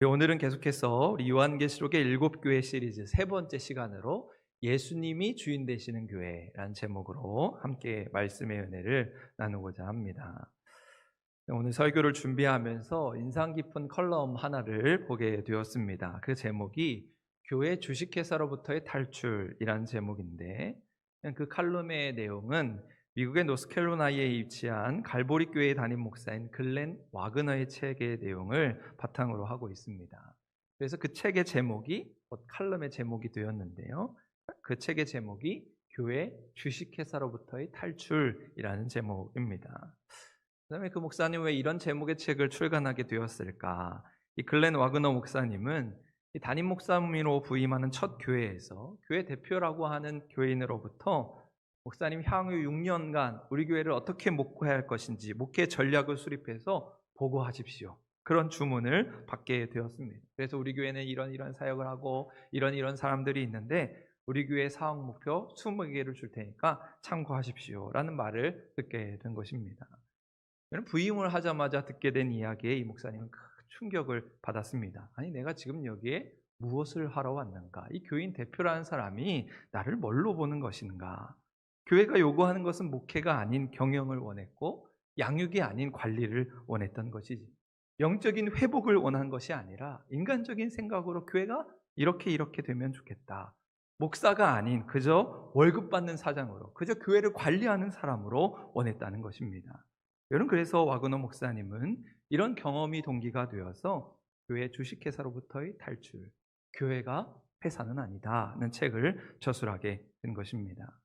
오늘은 계속해서 우리 요한계시록의 7교회 시리즈 세 번째 시간으로 예수님이 주인 되시는 교회라는 제목으로 함께 말씀의 은혜를 나누고자 합니다. 오늘 설교를 준비하면서 인상 깊은 컬럼 하나를 보게 되었습니다. 그 제목이 교회 주식회사로부터의 탈출이라는 제목인데, 그 칼럼의 내용은 미국의 노스캐롤라이나에 위치한 갈보리 교회 담임 목사인 글렌 와그너의 책의 내용을 바탕으로 하고 있습니다. 그래서 그 책의 제목이 칼럼의 제목이 되었는데요. 그 책의 제목이 교회 주식회사로부터의 탈출이라는 제목입니다. 그다음에 그 목사님 왜 이런 제목의 책을 출간하게 되었을까? 이 글렌 와그너 목사님은 이 담임 목사님으로 부임하는 첫 교회에서 교회 대표라고 하는 교인으로부터 목사님 향후 6년간 우리 교회를 어떻게 목회해야 할 것인지 목회 전략을 수립해서 보고하십시오. 그런 주문을 받게 되었습니다. 그래서 우리 교회는 이런 사역을 하고 이런 사람들이 있는데 우리 교회 사업 목표 20개를 줄 테니까 참고하십시오. 라는 말을 듣게 된 것입니다. 부임을 하자마자 듣게 된 이야기에 이 목사님은 큰 충격을 받았습니다. 아니, 내가 지금 여기에 무엇을 하러 왔는가? 이 교인 대표라는 사람이 나를 뭘로 보는 것인가? 교회가 요구하는 것은 목회가 아닌 경영을 원했고 양육이 아닌 관리를 원했던 것이지, 영적인 회복을 원한 것이 아니라 인간적인 생각으로 교회가 이렇게 되면 좋겠다, 목사가 아닌 그저 월급 받는 사장으로, 그저 교회를 관리하는 사람으로 원했다는 것입니다. 여러분, 그래서 와그너 목사님은 이런 경험이 동기가 되어서 교회 주식회사로부터의 탈출, 교회가 회사는 아니다는 책을 저술하게 된 것입니다.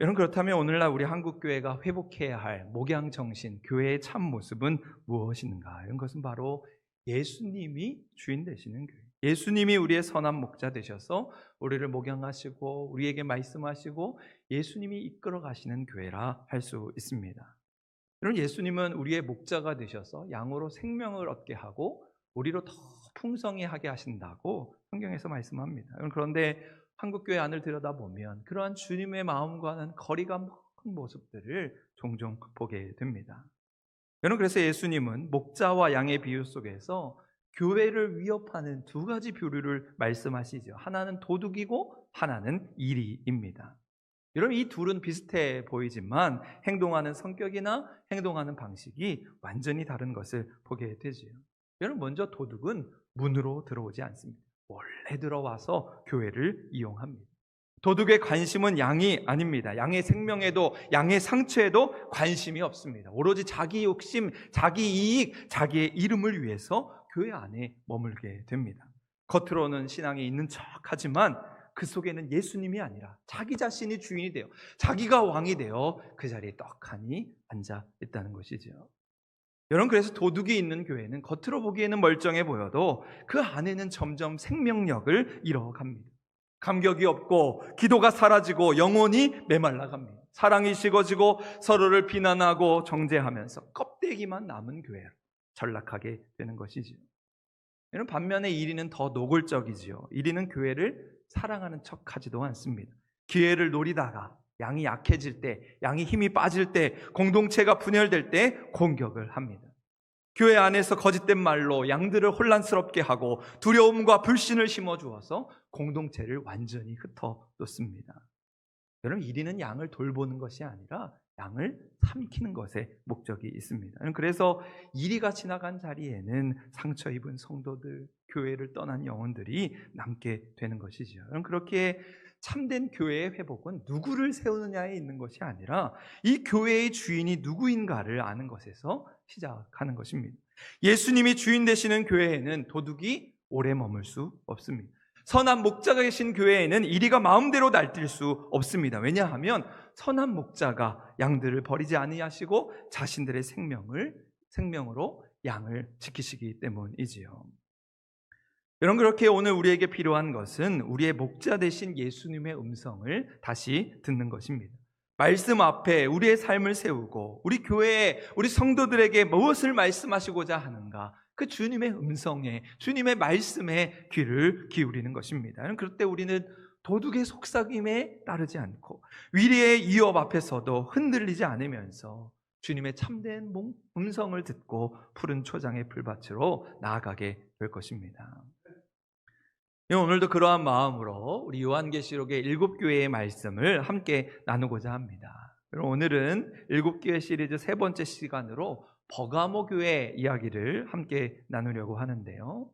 여러분, 그렇다면 오늘날 우리 한국교회가 회복해야 할 목양 정신, 교회의 참 모습은 무엇인가? 이런 것은 바로 예수님이 주인 되시는 교회, 예수님이 우리의 선한 목자 되셔서 우리를 목양하시고 우리에게 말씀하시고 예수님이 이끌어 가시는 교회라 할 수 있습니다. 여러분, 예수님은 우리의 목자가 되셔서 양으로 생명을 얻게 하고 우리로 더 풍성히 하게 하신다고 성경에서 말씀합니다. 그런데 한국교회 안을 들여다보면 그러한 주님의 마음과는 거리가 먼 모습들을 종종 보게 됩니다. 여러분, 그래서 예수님은 목자와 양의 비유 속에서 교회를 위협하는 두 가지 비유를 말씀하시죠. 하나는 도둑이고 하나는 이리입니다. 여러분, 이 둘은 비슷해 보이지만 행동하는 성격이나 행동하는 방식이 완전히 다른 것을 보게 되죠. 여러분, 먼저 도둑은 문으로 들어오지 않습니다. 몰래 들어와서 교회를 이용합니다. 도둑의 관심은 양이 아닙니다. 양의 생명에도 양의 상처에도 관심이 없습니다. 오로지 자기 욕심, 자기 이익, 자기의 이름을 위해서 교회 안에 머물게 됩니다. 겉으로는 신앙이 있는 척하지만 그 속에는 예수님이 아니라 자기 자신이 주인이 되어 자기가 왕이 되어 그 자리에 떡하니 앉아 있다는 것이죠. 여러분, 그래서 도둑이 있는 교회는 겉으로 보기에는 멀쩡해 보여도 그 안에는 점점 생명력을 잃어갑니다. 감격이 없고 기도가 사라지고 영혼이 메말라갑니다. 사랑이 식어지고 서로를 비난하고 정죄하면서 껍데기만 남은 교회로 전락하게 되는 것이죠. 여러분, 반면에 이리는 더 노골적이지요. 이리는 교회를 사랑하는 척하지도 않습니다. 기회를 노리다가 양이 약해질 때, 양이 힘이 빠질 때, 공동체가 분열될 때 공격을 합니다. 교회 안에서 거짓된 말로 양들을 혼란스럽게 하고 두려움과 불신을 심어주어서 공동체를 완전히 흩어놓습니다. 여러분, 이리는 양을 돌보는 것이 아니라 양을 삼키는 것에 목적이 있습니다. 그래서 이리가 지나간 자리에는 상처 입은 성도들, 교회를 떠난 영혼들이 남게 되는 것이죠. 그렇게 참된 교회의 회복은 누구를 세우느냐에 있는 것이 아니라 이 교회의 주인이 누구인가를 아는 것에서 시작하는 것입니다. 예수님이 주인 되시는 교회에는 도둑이 오래 머물 수 없습니다. 선한 목자가 계신 교회에는 이리가 마음대로 날뛸 수 없습니다. 왜냐하면 선한 목자가 양들을 버리지 아니하시고 자신들의 생명으로 양을 지키시기 때문이지요. 여러분, 그렇게 오늘 우리에게 필요한 것은 우리의 목자 되신 예수님의 음성을 다시 듣는 것입니다. 말씀 앞에 우리의 삶을 세우고 우리 교회에 우리 성도들에게 무엇을 말씀하시고자 하는가, 그 주님의 음성에, 주님의 말씀에 귀를 기울이는 것입니다. 그럴 때 우리는 도둑의 속삭임에 따르지 않고 위리의 위협 앞에서도 흔들리지 않으면서 주님의 참된 음성을 듣고 푸른 초장의 풀밭으로 나아가게 될 것입니다. 오늘도 그러한 마음으로 우리 요한계시록의 7교회의 말씀을 함께 나누고자 합니다. 오늘은 7교회 시리즈 3번째 시간으로 버가모 교회 이야기를 함께 나누려고 하는데요.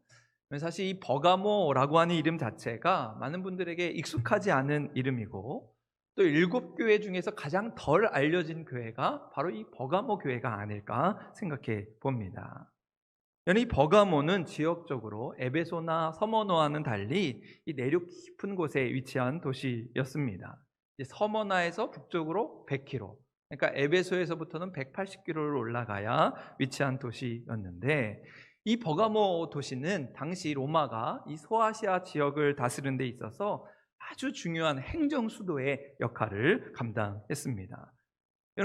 사실 이 버가모라고 하는 이름 자체가 많은 분들에게 익숙하지 않은 이름이고, 또 7교회 중에서 가장 덜 알려진 교회가 바로 이 버가모 교회가 아닐까 생각해 봅니다. 이 버가모는 지역적으로 에베소나 서머너와는 달리 이 내륙 깊은 곳에 위치한 도시였습니다. 서머나에서 북쪽으로 100km, 그러니까 에베소에서부터는 180km를 올라가야 위치한 도시였는데, 이 버가모 도시는 당시 로마가 이 소아시아 지역을 다스리는 데 있어서 아주 중요한 행정 수도의 역할을 감당했습니다.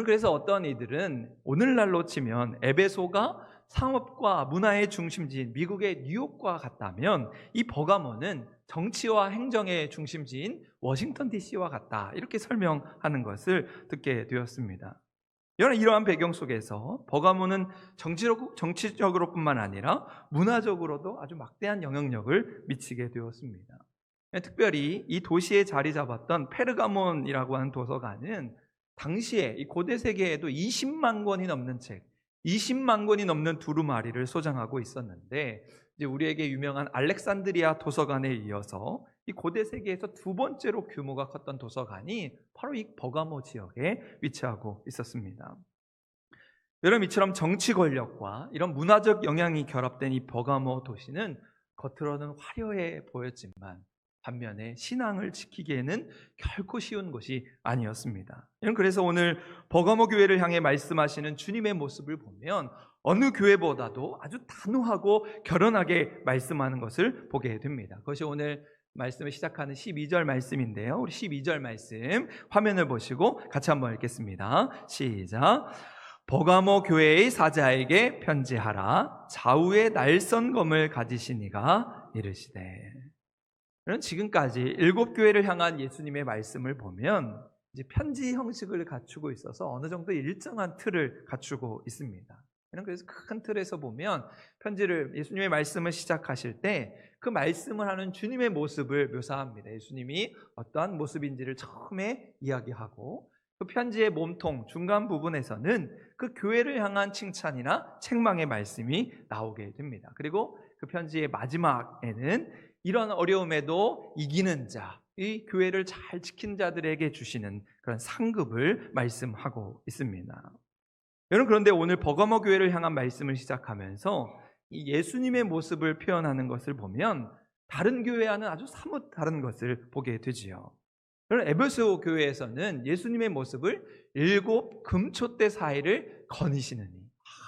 그래서 어떤 이들은 오늘날로 치면 에베소가 상업과 문화의 중심지인 미국의 뉴욕과 같다면 이 버가모는 정치와 행정의 중심지인 워싱턴 DC와 같다, 이렇게 설명하는 것을 듣게 되었습니다. 이러한 배경 속에서 버가모는 정치적으로뿐만 아니라 문화적으로도 아주 막대한 영향력을 미치게 되었습니다. 특별히 이 도시에 자리 잡았던 페르가몬이라고 하는 도서관은 당시에 이 고대 세계에도 20만 권이 넘는 책, 20만 권이 넘는 두루마리를 소장하고 있었는데, 이제 우리에게 유명한 알렉산드리아 도서관에 이어서 이 고대 세계에서 2번째로 규모가 컸던 도서관이 바로 이 버가모 지역에 위치하고 있었습니다. 여러분, 이처럼 정치 권력과 이런 문화적 영향이 결합된 이 버가모 도시는 겉으로는 화려해 보였지만 반면에 신앙을 지키기에는 결코 쉬운 곳이 아니었습니다. 그래서 오늘 버가모 교회를 향해 말씀하시는 주님의 모습을 보면 어느 교회보다도 아주 단호하고 결연하게 말씀하는 것을 보게 됩니다. 그것이 오늘 말씀을 시작하는 12절 말씀인데요. 우리 12절 말씀 화면을 보시고 같이 한번 읽겠습니다. 시작. 버가모 교회의 사자에게 편지하라. 좌우에 날선 검을 가지신 이가 이르시되. 지금까지 7교회를 향한 예수님의 말씀을 보면 이제 편지 형식을 갖추고 있어서 어느 정도 일정한 틀을 갖추고 있습니다. 그래서 큰 틀에서 보면 편지를, 예수님의 말씀을 시작하실 때 그 말씀을 하는 주님의 모습을 묘사합니다. 예수님이 어떠한 모습인지를 처음에 이야기하고, 그 편지의 몸통 중간 부분에서는 그 교회를 향한 칭찬이나 책망의 말씀이 나오게 됩니다. 그리고 그 편지의 마지막에는 이런 어려움에도 이기는 자, 이 교회를 잘 지킨 자들에게 주시는 그런 상급을 말씀하고 있습니다. 여러분, 그런데 오늘 버가모 교회를 향한 말씀을 시작하면서 이 예수님의 모습을 표현하는 것을 보면 다른 교회와는 아주 사뭇 다른 것을 보게 되지요. 여러분, 에베소 교회에서는 예수님의 모습을 7 금초대 사이를 거니시느니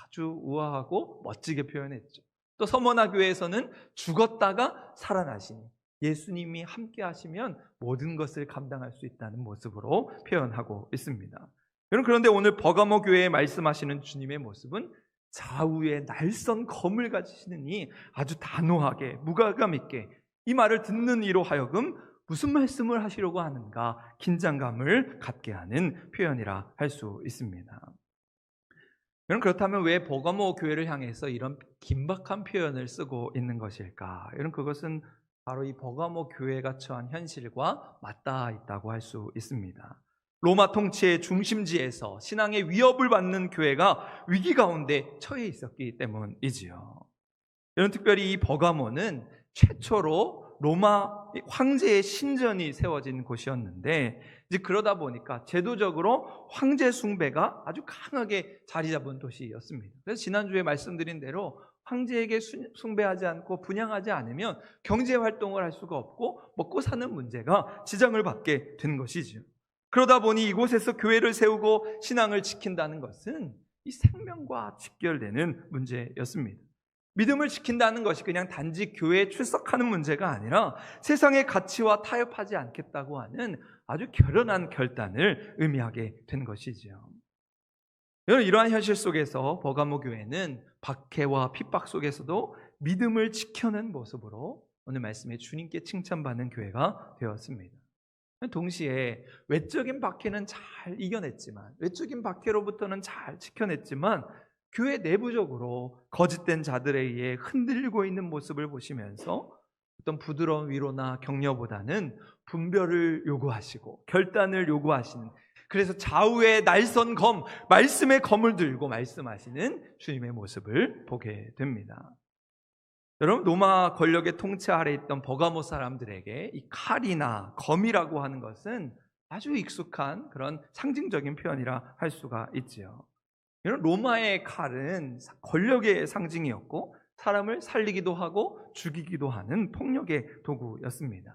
아주 우아하고 멋지게 표현했죠. 또 서머나 교회에서는 죽었다가 살아나시니 예수님이 함께 하시면 모든 것을 감당할 수 있다는 모습으로 표현하고 있습니다. 여러분, 그런데 오늘 버가모 교회에 말씀하시는 주님의 모습은 좌우에 날선 검을 가지시느니 아주 단호하게 무감각 있게 이 말을 듣는 이로 하여금 무슨 말씀을 하시려고 하는가 긴장감을 갖게 하는 표현이라 할 수 있습니다. 여러분, 그렇다면 왜 버가모 교회를 향해서 이런 긴박한 표현을 쓰고 있는 것일까? 여러분, 그것은 바로 이 버가모 교회가 처한 현실과 맞닿아 있다고 할 수 있습니다. 로마 통치의 중심지에서 신앙의 위협을 받는 교회가 위기 가운데 처해 있었기 때문이지요. 여러분, 특별히 이 버가모는 최초로 로마 황제의 신전이 세워진 곳이었는데, 이제 그러다 보니까 제도적으로 황제 숭배가 아주 강하게 자리 잡은 도시였습니다. 그래서 지난주에 말씀드린 대로 황제에게 숭배하지 않고 분양하지 않으면 경제 활동을 할 수가 없고 먹고 사는 문제가 지장을 받게 된 것이죠. 그러다 보니 이곳에서 교회를 세우고 신앙을 지킨다는 것은 이 생명과 직결되는 문제였습니다. 믿음을 지킨다는 것이 그냥 단지 교회에 출석하는 문제가 아니라 세상의 가치와 타협하지 않겠다고 하는 아주 결연한 결단을 의미하게 된 것이지요. 여러분, 이러한 현실 속에서 버가모 교회는 박해와 핍박 속에서도 믿음을 지켜낸 모습으로 오늘 말씀에 주님께 칭찬받는 교회가 되었습니다. 동시에 외적인 박해는 잘 이겨냈지만, 외적인 박해로부터는 잘 지켜냈지만 교회 내부적으로 거짓된 자들에 의해 흔들리고 있는 모습을 보시면서 어떤 부드러운 위로나 격려보다는 분별을 요구하시고 결단을 요구하시는, 그래서 좌우의 날선 검, 말씀의 검을 들고 말씀하시는 주님의 모습을 보게 됩니다. 여러분, 로마 권력의 통치 아래 있던 버가모 사람들에게 이 칼이나 검이라고 하는 것은 아주 익숙한 그런 상징적인 표현이라 할 수가 있지요. 이런 로마의 칼은 권력의 상징이었고 사람을 살리기도 하고 죽이기도 하는 폭력의 도구였습니다.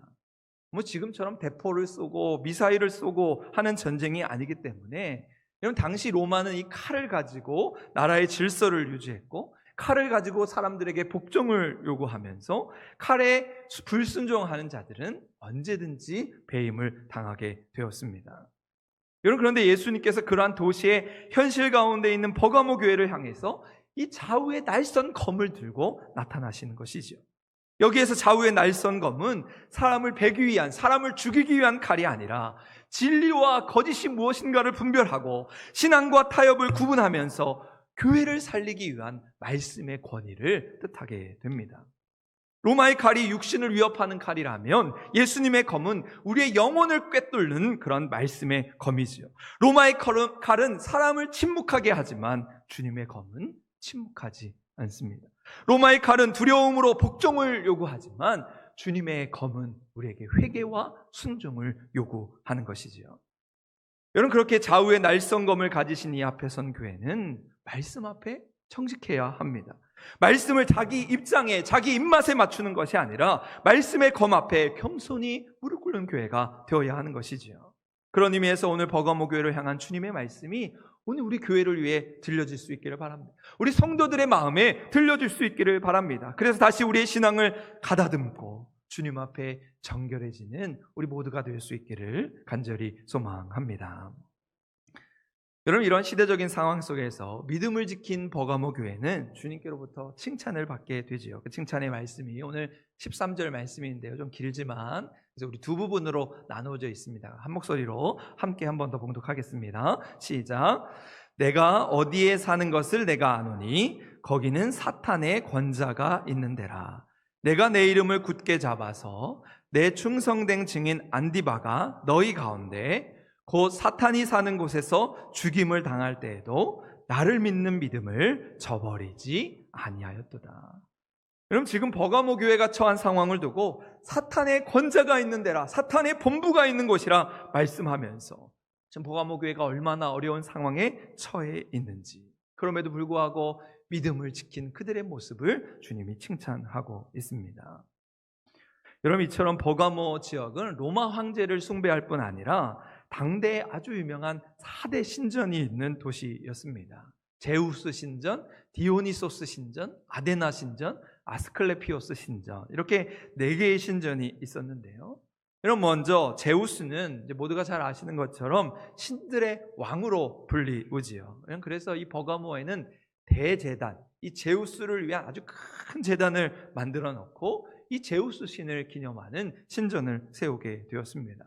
지금처럼 대포를 쏘고 미사일을 쏘고 하는 전쟁이 아니기 때문에, 이런 당시 로마는 이 칼을 가지고 나라의 질서를 유지했고 칼을 가지고 사람들에게 복종을 요구하면서 칼에 불순종하는 자들은 언제든지 배임을 당하게 되었습니다. 여러분, 그런데 예수님께서 그러한 도시의 현실 가운데 있는 버가모 교회를 향해서 이 좌우의 날선 검을 들고 나타나시는 것이죠. 여기에서 좌우의 날선 검은 사람을 베기 위한, 사람을 죽이기 위한 칼이 아니라 진리와 거짓이 무엇인가를 분별하고 신앙과 타협을 구분하면서 교회를 살리기 위한 말씀의 권위를 뜻하게 됩니다. 로마의 칼이 육신을 위협하는 칼이라면 예수님의 검은 우리의 영혼을 꿰뚫는 그런 말씀의 검이지요. 로마의 칼은 사람을 침묵하게 하지만 주님의 검은 침묵하지 않습니다. 로마의 칼은 두려움으로 복종을 요구하지만 주님의 검은 우리에게 회개와 순종을 요구하는 것이지요. 여러분, 그렇게 좌우의 날선검을 가지신 이 앞에 선 교회는 말씀 앞에 청직해야 합니다. 말씀을 자기 입장에, 자기 입맛에 맞추는 것이 아니라 말씀의 검 앞에 겸손히 무릎 꿇는 교회가 되어야 하는 것이지요. 그런 의미에서 오늘 버가모 교회를 향한 주님의 말씀이 오늘 우리 교회를 위해 들려질 수 있기를 바랍니다. 우리 성도들의 마음에 들려질 수 있기를 바랍니다. 그래서 다시 우리의 신앙을 가다듬고 주님 앞에 정결해지는 우리 모두가 될 수 있기를 간절히 소망합니다. 여러분, 이런 시대적인 상황 속에서 믿음을 지킨 버가모 교회는 주님께로부터 칭찬을 받게 되지요. 그 칭찬의 말씀이 오늘 13절 말씀인데요, 좀 길지만 그래서 우리 두 부분으로 나누어져 있습니다. 한 목소리로 함께 한 번 더 봉독하겠습니다. 시작. 내가 어디에 사는 것을 내가 아노니 거기는 사탄의 권자가 있는 데라. 내가 내 이름을 굳게 잡아서 내 충성된 증인 안디바가 너희 가운데 곧 사탄이 사는 곳에서 죽임을 당할 때에도 나를 믿는 믿음을 저버리지 아니하였도다. 여러분, 지금 버가모 교회가 처한 상황을 두고 사탄의 권자가 있는 데라, 사탄의 본부가 있는 곳이라 말씀하면서 지금 버가모 교회가 얼마나 어려운 상황에 처해 있는지, 그럼에도 불구하고 믿음을 지킨 그들의 모습을 주님이 칭찬하고 있습니다. 여러분, 이처럼 버가모 지역은 로마 황제를 숭배할 뿐 아니라 당대에 아주 유명한 4대 신전이 있는 도시였습니다. 제우스 신전, 디오니소스 신전, 아데나 신전, 아스클레피오스 신전, 이렇게 4개의 신전이 있었는데요. 여러분, 먼저 제우스는 이제 모두가 잘 아시는 것처럼 신들의 왕으로 불리우지요. 그래서 이 버가모에는 대제단, 이 제우스를 위한 아주 큰 제단을 만들어 놓고 이 제우스 신을 기념하는 신전을 세우게 되었습니다.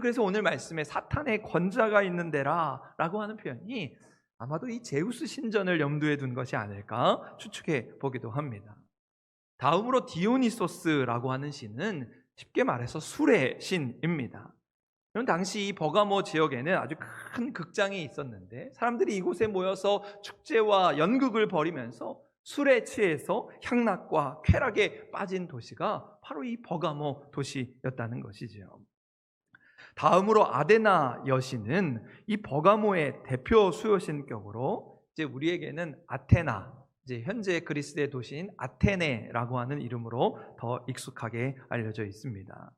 그래서 오늘 말씀에 사탄의 권자가 있는 데라 라고 하는 표현이 아마도 이 제우스 신전을 염두에 둔 것이 아닐까 추측해 보기도 합니다. 다음으로 디오니소스라고 하는 신은 쉽게 말해서 술의 신입니다. 당시 이 버가모 지역에는 아주 큰 극장이 있었는데 사람들이 이곳에 모여서 축제와 연극을 벌이면서 술에 취해서 향락과 쾌락에 빠진 도시가 바로 이 버가모 도시였다는 것이죠. 다음으로 아데나 여신은 이 버가모의 대표 수요신격으로 이제 우리에게는 아테나, 이제 현재 그리스의 도시인 아테네라고 하는 이름으로 더 익숙하게 알려져 있습니다.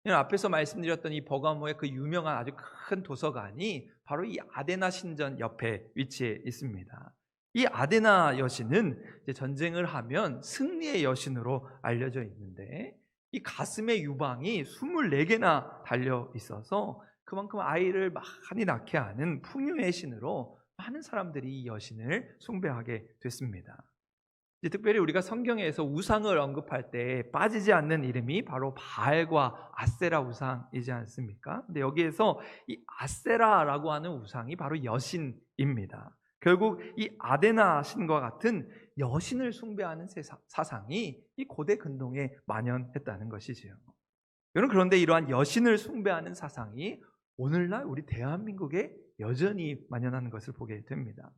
앞에서 말씀드렸던 이 버가모의 그 유명한 아주 큰 도서관이 바로 이 아데나 신전 옆에 위치해 있습니다. 이 아데나 여신은 이제 전쟁을 하면 승리의 여신으로 알려져 있는데 이 가슴에 유방이 24개나 달려 있어서 그만큼 아이를 많이 낳게 하는 풍요의 신으로 많은 사람들이 이 여신을 숭배하게 됐습니다. 특별히 우리가 성경에서 우상을 언급할 때 빠지지 않는 이름이 바로 바알과 아세라 우상이지 않습니까? 근데 여기에서 이 아세라라고 하는 우상이 바로 여신입니다. 결국 이 아데나 신과 같은 여신을 숭배하는 사상이 이 고대 근동에 만연했다는 것이지요. 여러분, 그런데 이러한 여신을 숭배하는 사상이 오늘날 우리 대한민국에 여전히 만연하는 것을 보게 됩니다.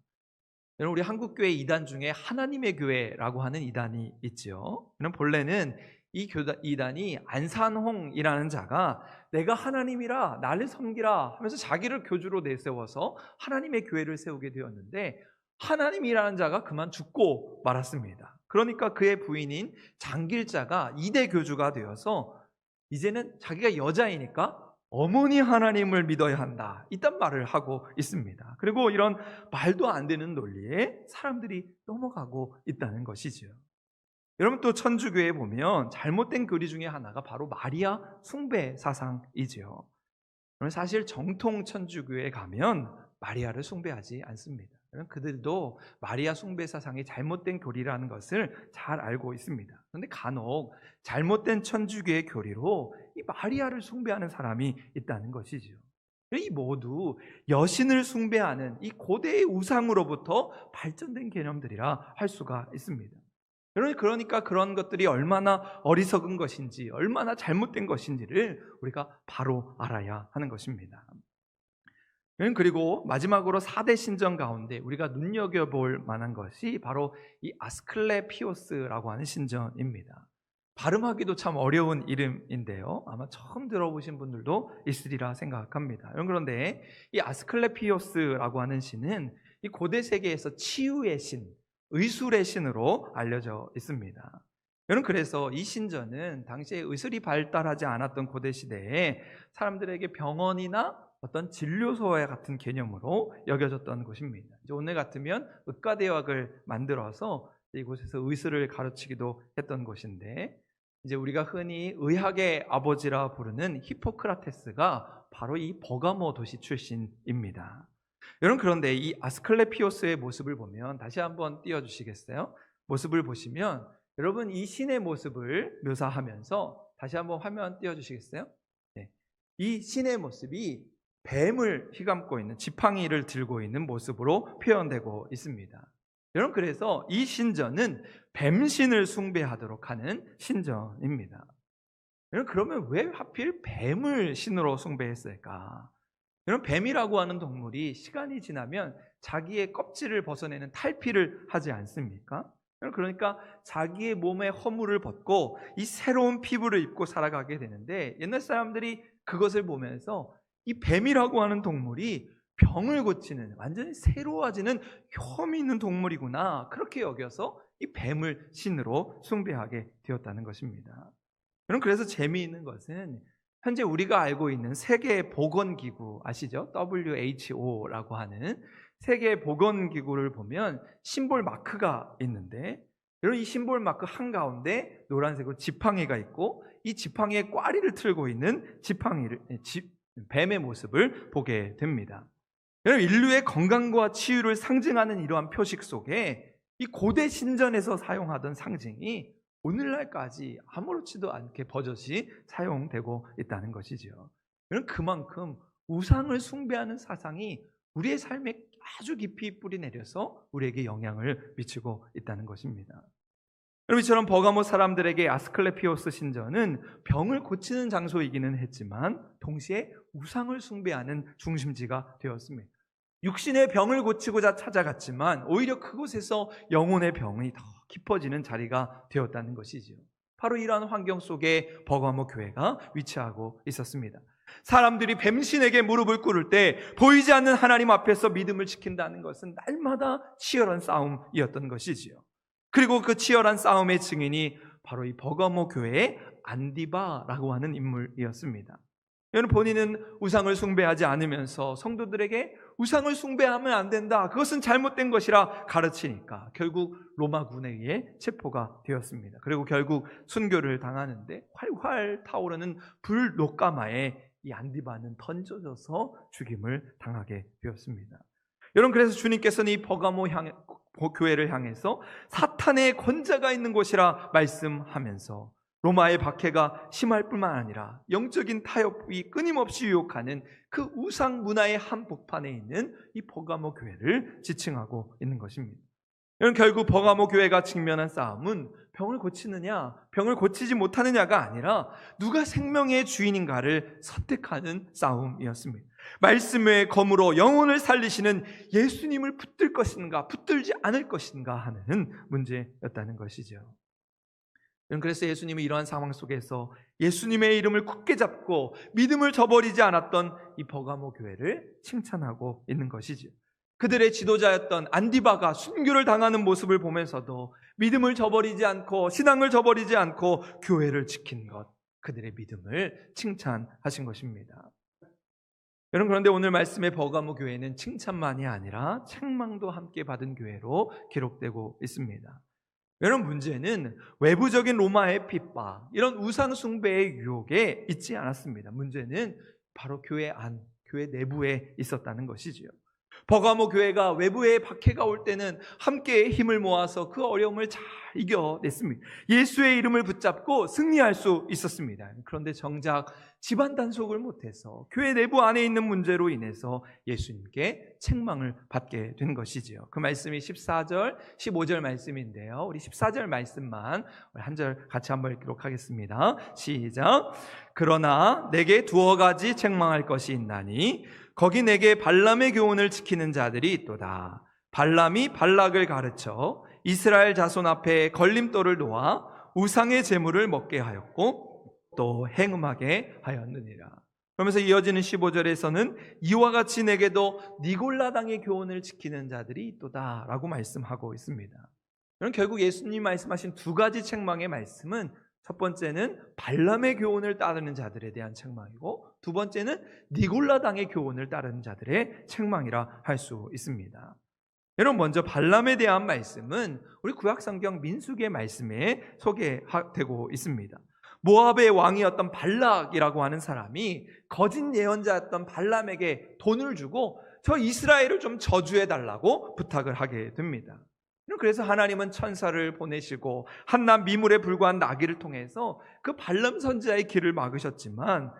여러분, 우리 한국교회 이단 중에 하나님의 교회라고 하는 이단이 있죠. 본래는 이 이단이 안산홍이라는 자가 내가 하나님이라 나를 섬기라 하면서 자기를 교주로 내세워서 하나님의 교회를 세우게 되었는데, 하나님이라는 자가 그만 죽고 말았습니다. 그러니까 그의 부인인 장길자가 2대 교주가 되어서 이제는 자기가 여자이니까 어머니 하나님을 믿어야 한다, 이딴 말을 하고 있습니다. 그리고 이런 말도 안 되는 논리에 사람들이 넘어가고 있다는 것이죠. 여러분, 또 천주교에 보면 잘못된 교리 중에 하나가 바로 마리아 숭배 사상이죠. 사실 정통 천주교에 가면 마리아를 숭배하지 않습니다. 그들도 마리아 숭배 사상이 잘못된 교리라는 것을 잘 알고 있습니다. 그런데 간혹 잘못된 천주교의 교리로 이 마리아를 숭배하는 사람이 있다는 것이죠. 이 모두 여신을 숭배하는 이 고대의 우상으로부터 발전된 개념들이라 할 수가 있습니다. 그러니까 그런 것들이 얼마나 어리석은 것인지, 얼마나 잘못된 것인지를 우리가 바로 알아야 하는 것입니다. 그리고 마지막으로 4대 신전 가운데 우리가 눈여겨볼 만한 것이 바로 이 아스클레피오스라고 하는 신전입니다. 발음하기도 참 어려운 이름인데요, 아마 처음 들어보신 분들도 있으리라 생각합니다. 그런데 이 아스클레피오스라고 하는 신은 이 고대 세계에서 치유의 신, 의술의 신으로 알려져 있습니다. 그래서 이 신전은 당시에 의술이 발달하지 않았던 고대 시대에 사람들에게 병원이나 어떤 진료소와 같은 개념으로 여겨졌던 곳입니다. 이제 오늘 같으면 의과대학을 만들어서 이곳에서 의술을 가르치기도 했던 곳인데, 이제 우리가 흔히 의학의 아버지라 부르는 히포크라테스가 바로 이 버가모 도시 출신입니다. 여러분, 그런데 이 아스클레피오스의 모습을 보면, 다시 한번 띄워주시겠어요? 모습을 보시면 여러분, 이 신의 모습을 묘사하면서 다시 한번 화면 띄워주시겠어요? 네. 이 신의 모습이 뱀을 휘감고 있는, 지팡이를 들고 있는 모습으로 표현되고 있습니다. 여러분, 그래서 이 신전은 뱀신을 숭배하도록 하는 신전입니다. 여러분, 그러면 왜 하필 뱀을 신으로 숭배했을까? 여러분, 뱀이라고 하는 동물이 시간이 지나면 자기의 껍질을 벗어내는 탈피를 하지 않습니까? 그러니까 자기의 몸의 허물을 벗고 이 새로운 피부를 입고 살아가게 되는데, 옛날 사람들이 그것을 보면서 이 뱀이라고 하는 동물이 병을 고치는, 완전히 새로워지는 혐이 있는 동물이구나, 그렇게 여겨서 이 뱀을 신으로 숭배하게 되었다는 것입니다. 여러분, 그래서 재미있는 것은 현재 우리가 알고 있는 세계보건기구 아시죠? WHO라고 하는 세계보건기구를 보면 심볼 마크가 있는데, 여러분, 이 심볼 마크 한가운데 노란색으로 지팡이가 있고, 이 지팡이에 꽈리를 틀고 있는 뱀의 모습을 보게 됩니다. 여러분, 인류의 건강과 치유를 상징하는 이러한 표식 속에 이 고대 신전에서 사용하던 상징이 오늘날까지 아무렇지도 않게 버젓이 사용되고 있다는 것이죠. 여러분, 그만큼 우상을 숭배하는 사상이 우리의 삶에 아주 깊이 뿌리 내려서 우리에게 영향을 미치고 있다는 것입니다. 여러분, 이처럼 버가모 사람들에게 아스클레피오스 신전은 병을 고치는 장소이기는 했지만 동시에 우상을 숭배하는 중심지가 되었습니다. 육신의 병을 고치고자 찾아갔지만 오히려 그곳에서 영혼의 병이 더 깊어지는 자리가 되었다는 것이지요. 바로 이러한 환경 속에 버가모 교회가 위치하고 있었습니다. 사람들이 뱀신에게 무릎을 꿇을 때 보이지 않는 하나님 앞에서 믿음을 지킨다는 것은 날마다 치열한 싸움이었던 것이지요. 그리고 그 치열한 싸움의 증인이 바로 이 버가모 교회의 안디바라고 하는 인물이었습니다. 여러분, 본인은 우상을 숭배하지 않으면서 성도들에게 우상을 숭배하면 안 된다, 그것은 잘못된 것이라 가르치니까 결국 로마군에 의해 체포가 되었습니다. 그리고 결국 순교를 당하는데 활활 타오르는 불 녹가마에 이 안디바는 던져져서 죽임을 당하게 되었습니다. 여러분, 그래서 주님께서는 이 버가모 교회를 향해서 사탄의 권자가 있는 곳이라 말씀하면서 로마의 박해가 심할 뿐만 아니라 영적인 타협이 끊임없이 유혹하는 그 우상 문화의 한복판에 있는 이 버가모 교회를 지칭하고 있는 것입니다. 여러분, 결국 버가모 교회가 직면한 싸움은 병을 고치느냐, 병을 고치지 못하느냐가 아니라 누가 생명의 주인인가를 선택하는 싸움이었습니다. 말씀의 검으로 영혼을 살리시는 예수님을 붙들 것인가, 붙들지 않을 것인가 하는 문제였다는 것이죠. 그래서 예수님이 이러한 상황 속에서 예수님의 이름을 굳게 잡고 믿음을 저버리지 않았던 이 버가모 교회를 칭찬하고 있는 것이죠. 그들의 지도자였던 안디바가 순교를 당하는 모습을 보면서도 믿음을 저버리지 않고 신앙을 저버리지 않고 교회를 지킨 것, 그들의 믿음을 칭찬하신 것입니다. 여러분, 그런데 오늘 말씀의 버가모 교회는 칭찬만이 아니라 책망도 함께 받은 교회로 기록되고 있습니다. 여러분, 문제는 외부적인 로마의 핍박, 이런 우상 숭배의 유혹에 있지 않았습니다. 문제는 바로 교회 안, 교회 내부에 있었다는 것이지요. 버가모 교회가 외부의 박해가 올 때는 함께 힘을 모아서 그 어려움을 잘 이겨냈습니다. 예수의 이름을 붙잡고 승리할 수 있었습니다. 그런데 정작 집안 단속을 못해서 교회 내부 안에 있는 문제로 인해서 예수님께 책망을 받게 된 것이지요. 그 말씀이 14절, 15절 말씀인데요. 우리 14절 말씀만 한 절 같이 한번 기록하겠습니다. 시작. 그러나 내게 두어 가지 책망할 것이 있나니 거기 내게 발람의 교훈을 지키는 자들이 있도다. 발람이 발락을 가르쳐 이스라엘 자손 앞에 걸림돌을 놓아 우상의 제물을 먹게 하였고 또 행음하게 하였느니라. 그러면서 이어지는 15절에서는 이와 같이 내게도 니골라당의 교훈을 지키는 자들이 있도다 라고 말씀하고 있습니다. 그럼 결국 예수님 말씀하신 두 가지 책망의 말씀은 첫 번째는 발람의 교훈을 따르는 자들에 대한 책망이고, 두 번째는 니골라당의 교훈을 따르는 자들의 책망이라 할 수 있습니다. 여러분, 먼저 발람에 대한 말씀은 우리 구약성경 민수기의 말씀에 소개되고 있습니다. 모압의 왕이었던 발락이라고 하는 사람이 거짓 예언자였던 발람에게 돈을 주고 저 이스라엘을 좀 저주해달라고 부탁을 하게 됩니다. 그래서 하나님은 천사를 보내시고 한낱 미물에 불과한 나귀를 통해서 그 발람 선지자의 길을 막으셨지만,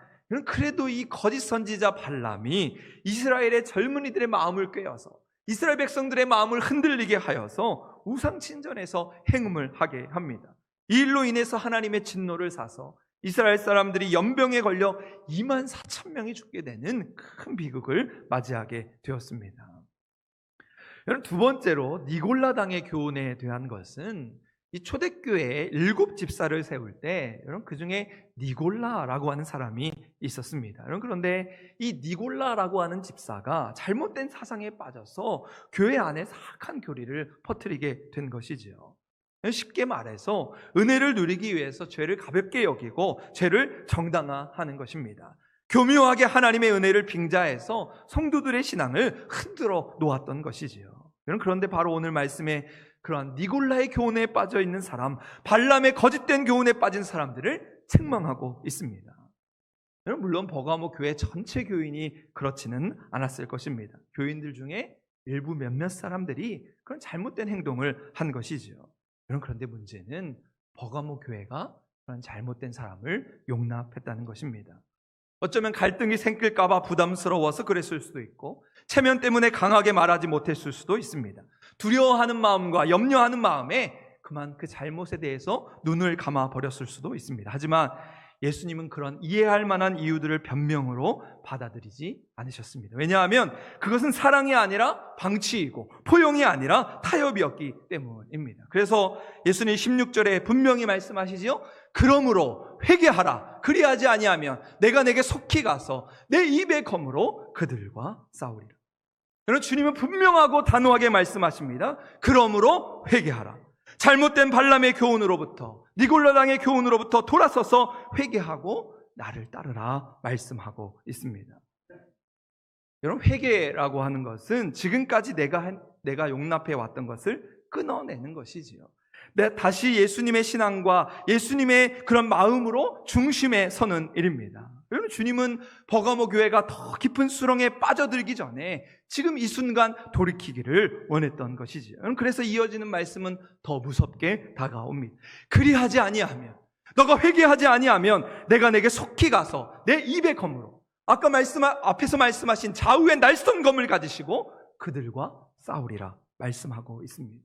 그래도 이 거짓 선지자 발람이 이스라엘의 젊은이들의 마음을 꿰어서 이스라엘 백성들의 마음을 흔들리게 하여서 우상 친전에서 행음을 하게 합니다. 이 일로 인해서 하나님의 진노를 사서 이스라엘 사람들이 연병에 걸려 24,000명이 죽게 되는 큰 비극을 맞이하게 되었습니다. 여러분, 두 번째로 니골라당의 교훈에 대한 것은 이 초대교회에 7 집사를 세울 때 여러분 그 중에 니골라라고 하는 사람이 있었습니다. 여러분, 그런데 이 니골라라고 하는 집사가 잘못된 사상에 빠져서 교회 안에 사악한 교리를 퍼뜨리게 된 것이지요. 쉽게 말해서 은혜를 누리기 위해서 죄를 가볍게 여기고 죄를 정당화하는 것입니다. 교묘하게 하나님의 은혜를 빙자해서 성도들의 신앙을 흔들어 놓았던 것이지요. 그런데 바로 오늘 말씀에 그러한 니골라의 교훈에 빠져 있는 사람, 발람의 거짓된 교훈에 빠진 사람들을 책망하고 있습니다. 물론 버가모 교회 전체 교인이 그렇지는 않았을 것입니다. 교인들 중에 일부 몇몇 사람들이 그런 잘못된 행동을 한 것이지요. 그런데 문제는 버가모 교회가 그런 잘못된 사람을 용납했다는 것입니다. 어쩌면 갈등이 생길까 봐 부담스러워서 그랬을 수도 있고, 체면 때문에 강하게 말하지 못했을 수도 있습니다. 두려워하는 마음과 염려하는 마음에 그만 그 잘못에 대해서 눈을 감아 버렸을 수도 있습니다. 하지만 예수님은 그런 이해할 만한 이유들을 변명으로 받아들이지 않으셨습니다. 왜냐하면 그것은 사랑이 아니라 방치이고 포용이 아니라 타협이었기 때문입니다. 그래서 예수님 16절에 분명히 말씀하시지요. 그러므로 회개하라. 그리하지 아니하면 내가 내게 속히 가서 내 입의 검으로 그들과 싸우리라. 여러분, 주님은 분명하고 단호하게 말씀하십니다. 그러므로 회개하라. 잘못된 발람의 교훈으로부터, 니골라당의 교훈으로부터 돌아서서 회개하고 나를 따르라 말씀하고 있습니다. 여러분, 회개라고 하는 것은 지금까지 내가 용납해 왔던 것을 끊어내는 것이지요. 다시 예수님의 신앙과 예수님의 그런 마음으로 중심에 서는 일입니다. 여러분, 주님은 버가모 교회가 더 깊은 수렁에 빠져들기 전에 지금 이 순간 돌이키기를 원했던 것이지요. 여러분, 그래서 이어지는 말씀은 더 무섭게 다가옵니다. 그리하지 아니하면, 너가 회개하지 아니하면 내가 내게 속히 가서 내 입의 검으로 아까 앞에서 말씀하신 좌우의 날선 검을 가지시고 그들과 싸우리라 말씀하고 있습니다.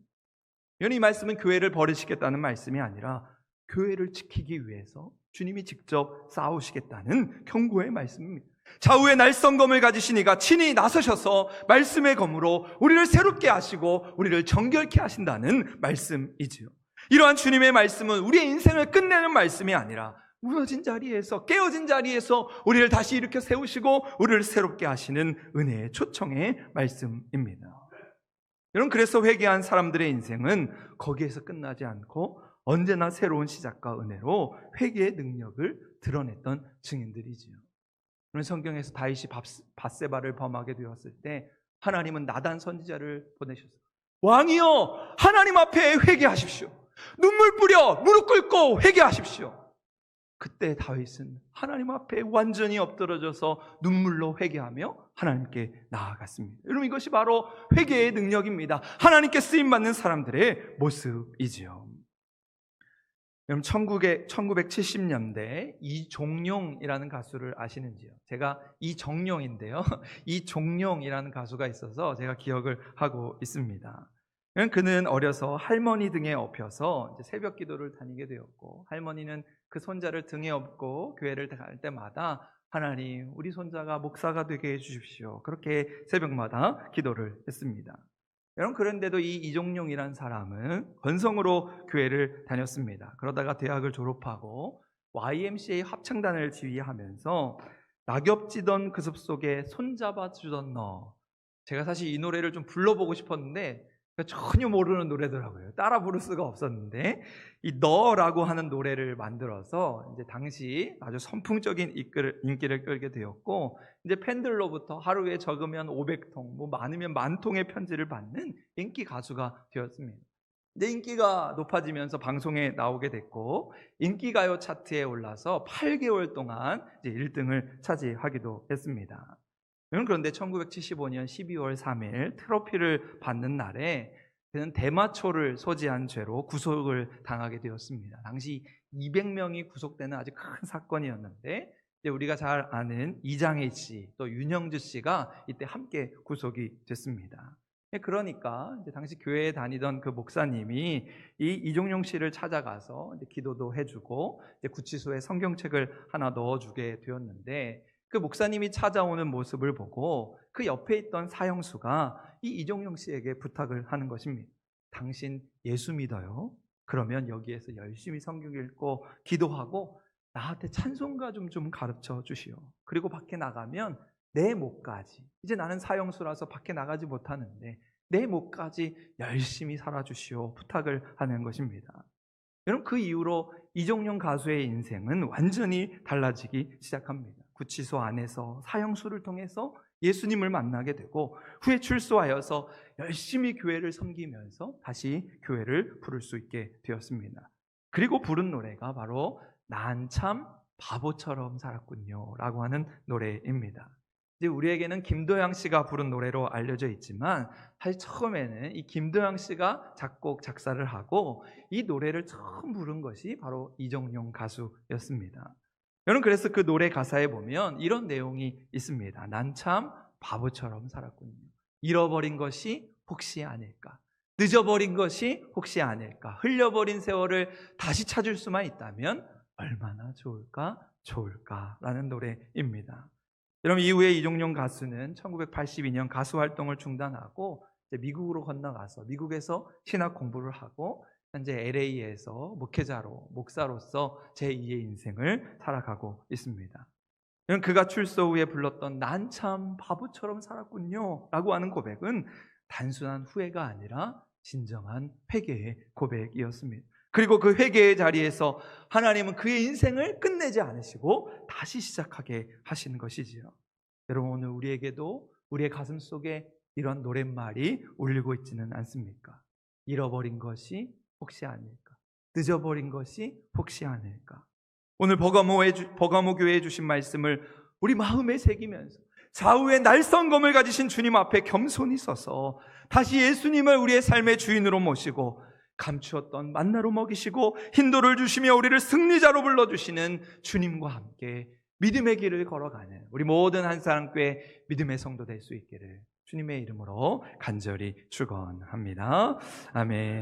이 말씀은 교회를 버리시겠다는 말씀이 아니라 교회를 지키기 위해서 주님이 직접 싸우시겠다는 경고의 말씀입니다. 좌우의 날선 검을 가지시니가 친히 나서셔서 말씀의 검으로 우리를 새롭게 하시고 우리를 정결케 하신다는 말씀이지요. 이러한 주님의 말씀은 우리의 인생을 끝내는 말씀이 아니라 무너진 자리에서, 깨어진 자리에서 우리를 다시 일으켜 세우시고 우리를 새롭게 하시는 은혜의 초청의 말씀입니다. 여러분, 그래서 회개한 사람들의 인생은 거기에서 끝나지 않고 언제나 새로운 시작과 은혜로 회개의 능력을 드러냈던 증인들이지요. 오늘 성경에서 다윗이 밧세바를 범하게 되었을 때 하나님은 나단 선지자를 보내셨어요. 왕이여, 하나님 앞에 회개하십시오. 눈물 뿌려 무릎 꿇고 회개하십시오. 그때 다윗은 하나님 앞에 완전히 엎드러져서 눈물로 회개하며 하나님께 나아갔습니다. 여러분, 이것이 바로 회개의 능력입니다. 하나님께 쓰임받는 사람들의 모습이지요. 여러분, 1970년대 이종용이라는 가수를 아시는지요? 제가 이정용인데요. 이종용이라는 가수가 있어서 제가 기억을 하고 있습니다. 그는 어려서 할머니 등에 업혀서 이제 새벽 기도를 다니게 되었고, 할머니는 그 손자를 등에 업고 교회를 갈 때마다 하나님, 우리 손자가 목사가 되게 해주십시오. 그렇게 새벽마다 기도를 했습니다. 여러분, 그런데도 이 이종용이라는 사람은 건성으로 교회를 다녔습니다. 그러다가 대학을 졸업하고 YMCA 합창단을 지휘하면서 낙엽지던 그 숲속에 손잡아 주던 너, 제가 사실 이 노래를 좀 불러보고 싶었는데 전혀 모르는 노래더라고요. 따라 부를 수가 없었는데 이 너라고 하는 노래를 만들어서 이제 당시 아주 선풍적인 인기를 끌게 되었고, 이제 팬들로부터 하루에 적으면 500통, 뭐 많으면 10,000통의 편지를 받는 인기 가수가 되었습니다. 이제 인기가 높아지면서 방송에 나오게 됐고, 인기가요 차트에 올라서 8개월 동안 이제 1등을 차지하기도 했습니다. 그런데 1975년 12월 3일 트로피를 받는 날에 그는 대마초를 소지한 죄로 구속을 당하게 되었습니다. 당시 200명이 구속되는 아주 큰 사건이었는데, 이제 우리가 잘 아는 이장희 씨, 또 윤영주 씨가 이때 함께 구속이 됐습니다. 그러니까 이제 당시 교회에 다니던 그 목사님이 이 이종용 씨를 찾아가서 이제 기도도 해주고 이제 구치소에 성경책을 하나 넣어주게 되었는데, 그 목사님이 찾아오는 모습을 보고 그 옆에 있던 사형수가 이 이종용 씨에게 부탁을 하는 것입니다. 당신 예수 믿어요? 그러면 여기에서 열심히 성경 읽고 기도하고 나한테 찬송가 좀 가르쳐 주시오. 그리고 밖에 나가면 내 목까지, 이제 나는 사형수라서 밖에 나가지 못하는데 내 목까지 열심히 살아주시오, 부탁을 하는 것입니다. 여러분, 그 이후로 이종용 가수의 인생은 완전히 달라지기 시작합니다. 구치소 안에서 사형수를 통해서 예수님을 만나게 되고, 후에 출소하여서 열심히 교회를 섬기면서 다시 교회를 부를 수 있게 되었습니다. 그리고 부른 노래가 바로 난 참 바보처럼 살았군요 라고 하는 노래입니다. 이제 우리에게는 김도영 씨가 부른 노래로 알려져 있지만, 사실 처음에는 이 김도영 씨가 작곡 작사를 하고 이 노래를 처음 부른 것이 바로 이종용 가수였습니다. 여러분, 그래서 그 노래 가사에 보면 이런 내용이 있습니다. 난 참 바보처럼 살았군요. 잃어버린 것이 혹시 아닐까? 늦어버린 것이 혹시 아닐까? 흘려버린 세월을 다시 찾을 수만 있다면 얼마나 좋을까라는 노래입니다. 여러분, 이후에 이종용 가수는 1982년 가수 활동을 중단하고 미국으로 건너가서 미국에서 신학 공부를 하고 현재 LA에서 목사로서 제2의 인생을 살아가고 있습니다. 그가 출소 후에 불렀던 난 참 바보처럼 살았군요 라고 하는 고백은 단순한 후회가 아니라 진정한 회개의 고백이었습니다. 그리고 그 회개의 자리에서 하나님은 그의 인생을 끝내지 않으시고 다시 시작하게 하신 것이지요. 여러분, 오늘 우리에게도 우리의 가슴 속에 이런 노랫말이 울리고 있지는 않습니까? 잃어버린 것이 혹시 아닐까? 늦어버린 것이 혹시 아닐까? 오늘 버가모 교회에 주신 말씀을 우리 마음에 새기면서 좌우에 날성검을 가지신 주님 앞에 겸손히 서서 다시 예수님을 우리의 삶의 주인으로 모시고 감추었던 만나로 먹이시고 힌도를 주시며 우리를 승리자로 불러주시는 주님과 함께 믿음의 길을 걸어가는 우리 모든 한사랑교회 믿음의 성도 될 수 있기를 주님의 이름으로 간절히 축원합니다. 아멘.